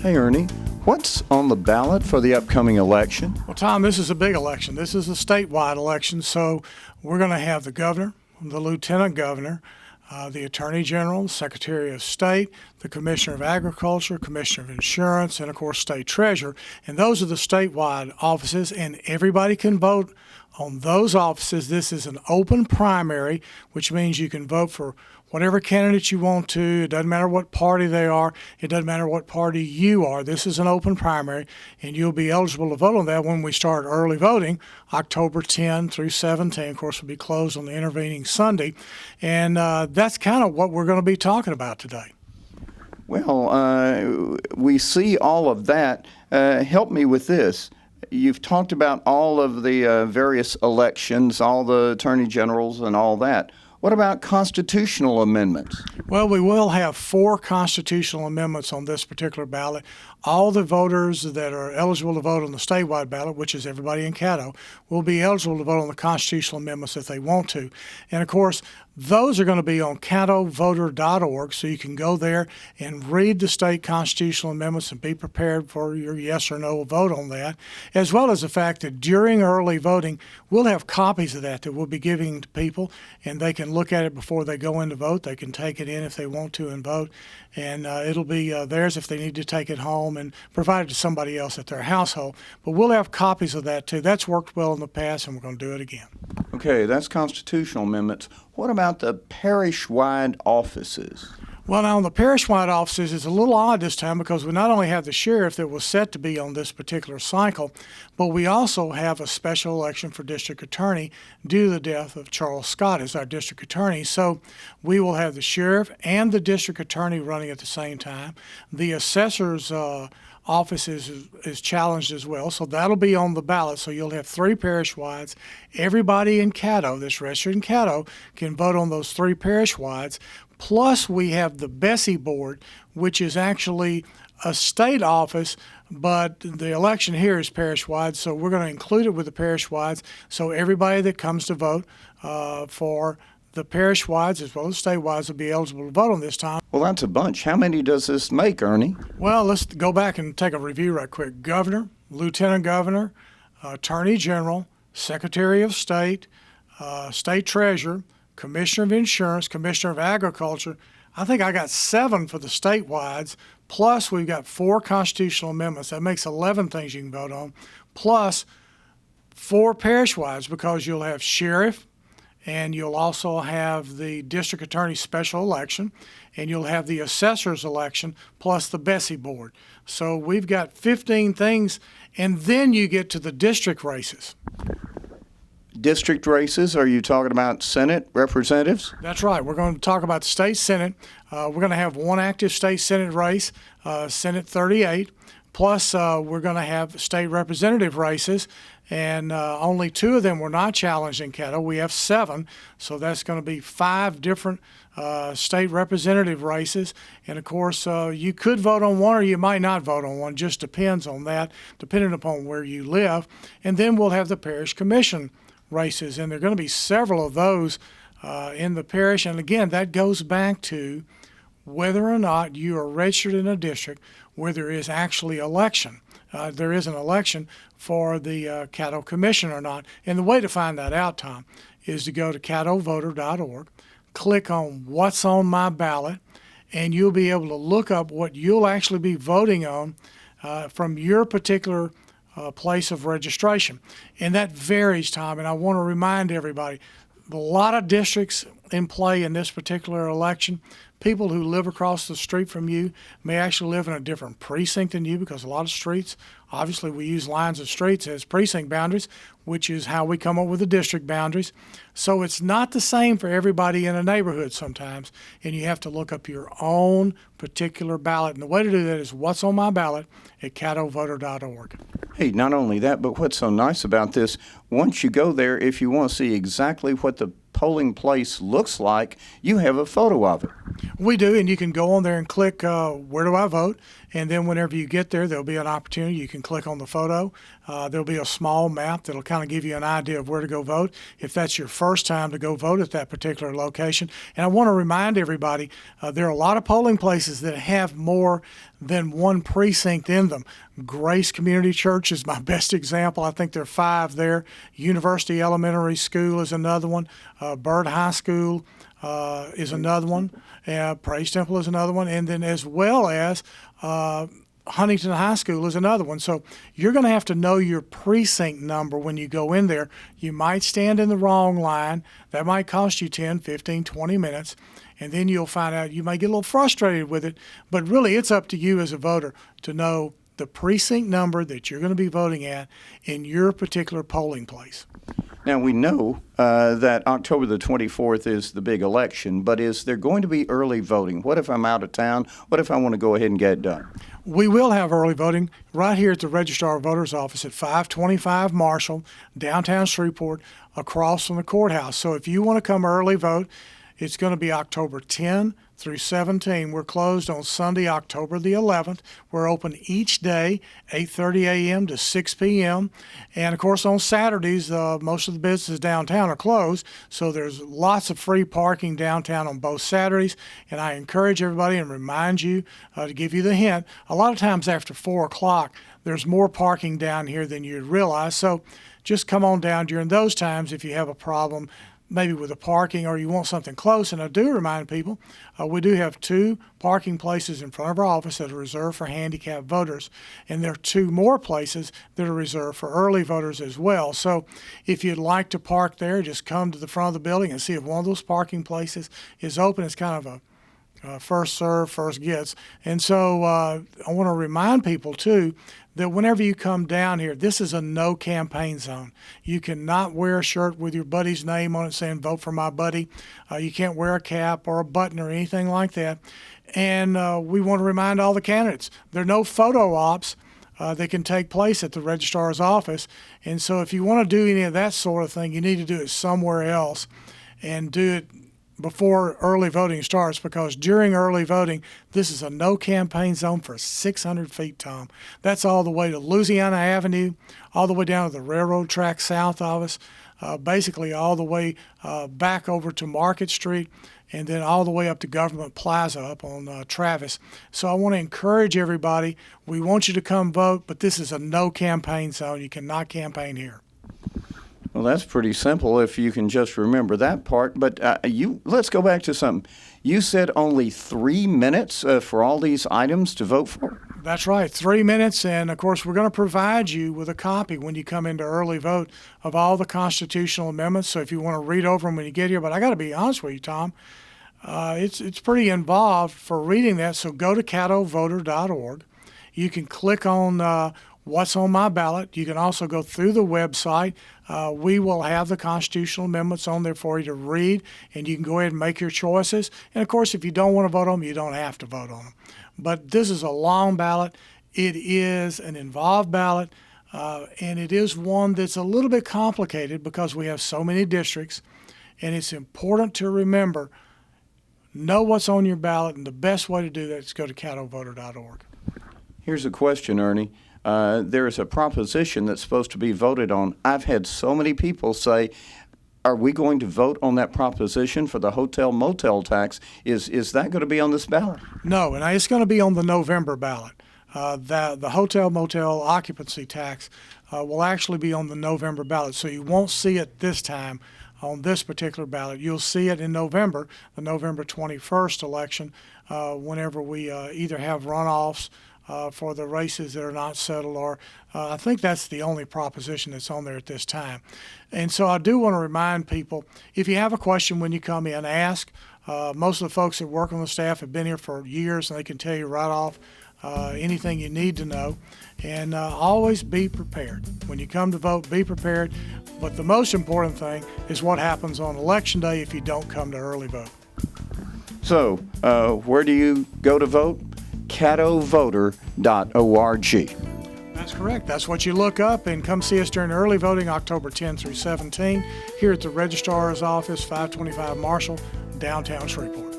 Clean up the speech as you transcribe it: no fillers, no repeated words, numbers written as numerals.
Hey, Ernie, what's on the ballot for the upcoming election? Well, Tom, this is a big election. This is a statewide election, so we're going to have the governor, the lieutenant governor, the attorney general, the secretary of state, the commissioner of agriculture, commissioner of insurance, and of course state treasurer. And those are the statewide offices, and everybody can vote on those offices. This is an open primary, which means you can vote for whatever candidate you want to. It doesn't matter what party they are. It doesn't matter what party you are. This is an open primary, and you'll be eligible to vote on that when we start early voting, October 10 through 17. Of course, we'll be closed on the intervening Sunday. And that's kind of what we're going to be talking about today. Well, we see all of that. Help me with this. You've talked about all of the various elections, all the attorney generals and all that. What about constitutional amendments? Well, we will have 4 constitutional amendments on this particular ballot. All the voters that are eligible to vote on the statewide ballot, which is everybody in Caddo, will be eligible to vote on the constitutional amendments if they want to. And of course, those are going to be on caddovoter.org, so you can go there and read the state constitutional amendments and be prepared for your yes or no vote on that, as well as the fact that during early voting, we'll have copies of that we'll be giving to people, and they can look at it before they go in to vote. They can take it in if they want to and vote, and it'll be theirs if they need to take it home and provide it to somebody else at their household. But we'll have copies of that too. That's worked well in the past, and we're going to do it again. Okay, that's constitutional amendments. What about the parish-wide offices? Well, now, on the parish-wide offices, it's a little odd this time because we not only have the sheriff that was set to be on this particular cycle, but we also have a special election for district attorney due to the death of Charles Scott as our district attorney. So we will have the sheriff and the district attorney running at the same time. The assessor's office is challenged as well, so that'll be on the ballot. So you'll have 3 parish-wides. Everybody in Caddo that's registered in Caddo can vote on those 3 parish-wides. Plus, we have the Bessie Board, which is actually a state office, but the election here is parish-wide, so we're going to include it with the parish-wides. So everybody that comes to vote for the parish-wides as well as statewide will be eligible to vote on this time. Well, that's a bunch. How many does this make, Ernie? Well, let's go back and take a review right quick. Governor, lieutenant governor, attorney general, secretary of state, state treasurer, commissioner of insurance, commissioner of agriculture. I think I got 7 for the statewides, plus we've got 4 constitutional amendments. That makes 11 things you can vote on, plus 4 parish-wides because you'll have sheriff, and you'll also have the district attorney special election, and you'll have the assessor's election, plus the Bessie Board. So we've got 15 things, and then you get to the district races. District races, are you talking about Senate representatives? That's right. We're going to talk about the state Senate. We're going to have 1 active state Senate race, Senate 38. Plus, we're going to have state representative races, and only 2 of them were not challenged in Caddo. We have 7, so that's going to be 5 different state representative races. And, of course, you could vote on one or you might not vote on one. Just depends on that, depending upon where you live. And then we'll have the parish commission races, and there are going to be several of those in the parish. And, again, that goes back to whether or not you are registered in a district where there is actually election. There is an election for the Caddo Commission or not. And the way to find that out, Tom, is to go to caddovoter.org, click on What's on My Ballot, and you'll be able to look up what you'll actually be voting on from your particular place of registration. And that varies, Tom, and I want to remind everybody, a lot of districts in play in this particular election. People who live across the street from you may actually live in a different precinct than you because a lot of streets, obviously we use lines of streets as precinct boundaries, which is how we come up with the district boundaries. So it's not the same for everybody in a neighborhood sometimes, and you have to look up your own particular ballot. And the way to do that is What's on My Ballot at caddovoter.org. Hey, not only that, but what's so nice about this, once you go there, if you want to see exactly what the polling place looks like, you have a photo of it. We do, and you can go on there and click Where Do I Vote? And then whenever you get there, there'll be an opportunity. You can click on the photo. There'll be a small map that'll kind of give you an idea of where to go vote if that's your first time to go vote at that particular location. And I want to remind everybody, there are a lot of polling places that have more than one precinct in them. Grace Community Church is my best example. I think there are 5 there. University Elementary School is another one. Byrd High School is another one. Praise Temple is another one. And then as well as Huntington High School is another one. So you're going to have to know your precinct number when you go in there. You might stand in the wrong line. That might cost you 10, 15, 20 minutes. And then you'll find out you may get a little frustrated with it. But really, it's up to you as a voter to know the precinct number that you're going to be voting at in your particular polling place. Now, we know that October the 24th is the big election, but is there going to be early voting? What if I'm out of town? What if I want to go ahead and get it done? We will have early voting right here at the Registrar of Voters office at 525 Marshall, downtown Shreveport, across from the courthouse. So if you want to come early vote, it's going to be October 10 through 17. We're closed on Sunday, October the 11th. We're open each day, 8:30 a.m. to 6 p.m. And, of course, on Saturdays, most of the businesses downtown are closed, so there's lots of free parking downtown on both Saturdays. And I encourage everybody and remind you to give you the hint, a lot of times after 4 o'clock, there's more parking down here than you'd realize. So just come on down during those times if you have a problem maybe with the parking or you want something close. And I do remind people, we do have 2 parking places in front of our office that are reserved for handicapped voters. And there are 2 more places that are reserved for early voters as well. So if you'd like to park there, just come to the front of the building and see if one of those parking places is open. It's kind of a first serve, first gets. And so I want to remind people, too, that whenever you come down here, this is a no campaign zone. You cannot wear a shirt with your buddy's name on it saying, vote for my buddy. You can't wear a cap or a button or anything like that. And we want to remind all the candidates, there are no photo ops that can take place at the registrar's office. And so if you want to do any of that sort of thing, you need to do it somewhere else and do it before early voting starts, because during early voting, this is a no campaign zone for 600 feet, Tom. That's all the way to Louisiana Avenue, all the way down to the railroad track south of us, basically all the way back over to Market Street, and then all the way up to Government Plaza up on Travis. So I want to encourage everybody. We want you to come vote, but this is a no campaign zone. You cannot campaign here. Well, that's pretty simple if you can just remember that part. But let's go back to something. You said only 3 minutes for all these items to vote for? That's right, 3 minutes. And, of course, we're going to provide you with a copy when you come into early vote of all the constitutional amendments. So if you want to read over them when you get here. But I got to be honest with you, Tom, it's pretty involved for reading that. So go to caddovoter.org. You can click on what's on my ballot. You can also go through the website. We will have the constitutional amendments on there for you to read, and you can go ahead and make your choices. And, of course, if you don't want to vote on them, you don't have to vote on them. But this is a long ballot. It is an involved ballot, and it is one that's a little bit complicated because we have so many districts, and it's important to remember, know what's on your ballot, and the best way to do that is go to caddovoter.org. Here's a question, Ernie. There is a proposition that's supposed to be voted on. I've had so many people say, are we going to vote on that proposition for the hotel motel tax? Is that going to be on this ballot? No, and it's going to be on the November ballot. The hotel motel occupancy tax will actually be on the November ballot, so you won't see it this time on this particular ballot. You'll see it in November, the November 21st election, whenever we either have runoffs for the races that are not settled, or I think that's the only proposition that's on there at this time. And so I do want to remind people, if you have a question when you come in, ask. Most of the folks that work on the staff have been here for years, and they can tell you right off anything you need to know. And always be prepared. When you come to vote, be prepared. But the most important thing is what happens on Election Day if you don't come to early vote. So where do you go to vote? caddovoter.org. That's correct. That's what you look up, and come see us during early voting October 10 through 17 here at the Registrar's Office, 525 Marshall, downtown Shreveport.